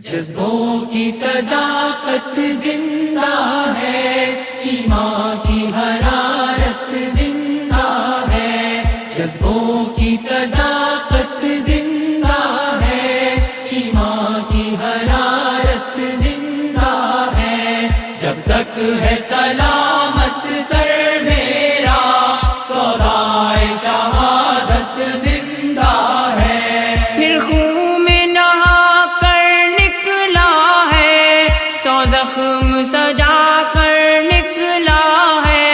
جذبوں کی صداقت زندہ ہے، ایمان کی حرارت زندہ ہے۔ جذبوں کی صداقت زندہ ہے، ایمان کی حرارت زندہ ہے۔ جب تک ہے سلامت سر میرا، سودائے شہادت زندہ ہے۔ پھر خون میں نہا کر نکلا ہے، سو زخم سجا کر نکلا ہے۔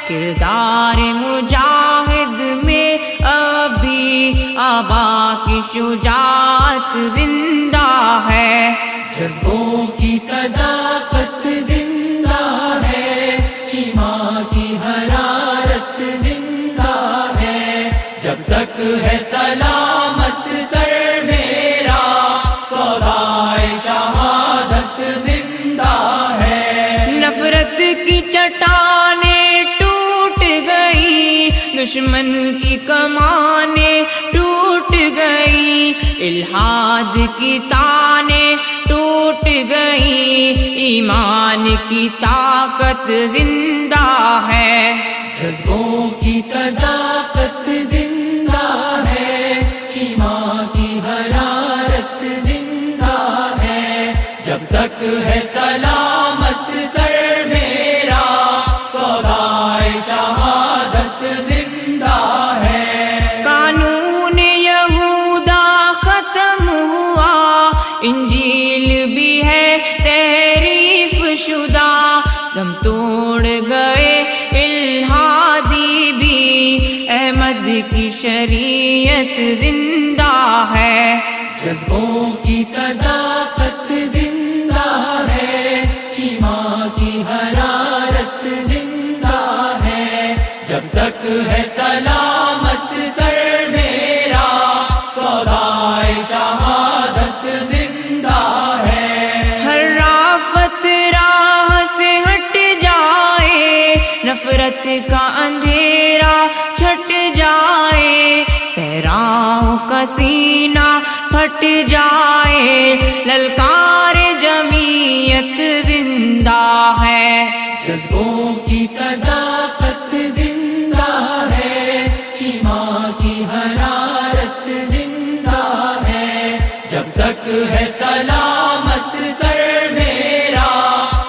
کردار مجاہد میں اب بھی آبا کی شجاعت زندہ ہے۔ جذبوں کی صداقت زندہ ہے، ایمان کی حرارت زندہ ہے۔ جب تک ہے سلامت سر میرا، سودائے شہادت زندہ ہے۔ نفرت کی چٹانیں ٹوٹ گئی، دشمن کی کمانیں ٹوٹ گئی، الحاد کی تانیں ٹوٹ گئی، ایمان کی طاقت زندہ ہے۔ جذبوں کی صداقت زندہ ہے، ایمان کی حرارت زندہ ہے۔ جب تک ہے سلامت سر میرا، سودائے شہادت زندہ ہے۔ قانون یہودا ختم ہوا، انجیل بھی ہے تحریف شدہ، دم توڑ گئے الہادی بھی، احمد کی شریعت زندہ ہے۔ جذبوں کی صداقت زندہ ہے، ایمان کی حرارت زندہ ہے۔ جب تک ہے سلامت سر میرا، سودائے شہادت زندہ ہے۔ ہر رافت راہ سے ہٹ جائے، نفرت کا اندھیرا چھٹ جائے، صحراؤں کا سینہ پھٹ جائے، للکار جمعیت زندہ ہے۔ جذبوں کی صداقت زندہ ہے، ایمان کی حرارت زندہ ہے۔ جب تک ہے سلامت سر میرا،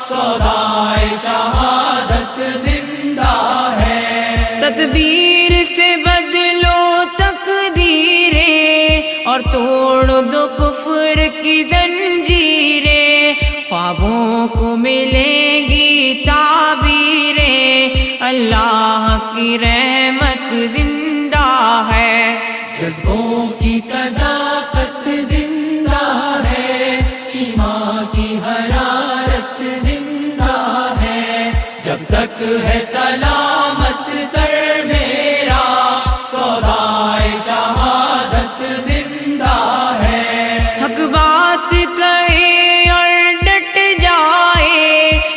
سودائے شہادت زندہ ہے۔ تدبیر سے بدلو تقدیریں، اور توڑ دو کفر کی زنجیریں، خوابوں کو ملیں گی تعبیریں، اللہ کی رحمت زندہ ہے۔ جذبوں کی صداقت زندہ ہے، ایمان کی حرارت زندہ ہے۔ جب تک ہے سلامت سر میرا، سودائے شہادت زندہ ہے۔ حق بات کہے اور ڈٹ جائے،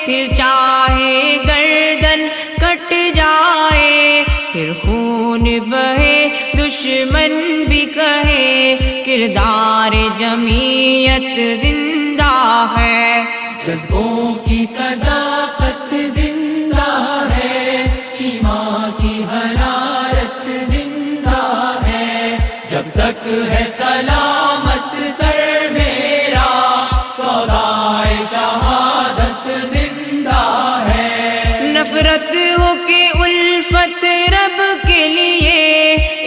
پھر چاہے گردن کٹ جائے، پھر خون بہے دشمن بھی کہے، کردار جمعیت زندہ ہے۔ جذبوں کی صداقت زندہ ہے، ایمان کی حرارت زندہ ہے۔ جب تک ہے سلامت سر میرا، سودائے شہادت زندہ ہے۔ نفرت ہو کے الفت رب کے لیے،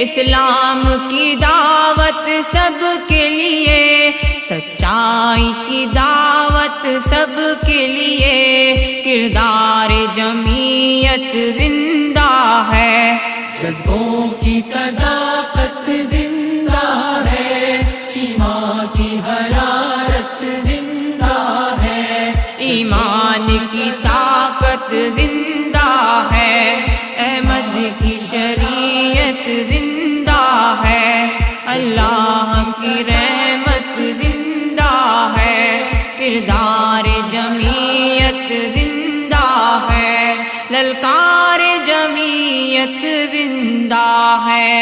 اسلام کی دعوت سب کے لیے، سچائی کی دعوت سب کے لیے، کردار جمعیت زندہ ہے۔ جذبوں کی صداقت زندہ ہے، ایمان کی حرارت زندہ ہے۔ ایمان کی طاقت زندہ ہے، احمد کی شریعت زندہ ہے، اللہ کی رحمت زندہ ہے، کردار جمعیت زندہ ہے، للکار جمعیت زندہ ہے۔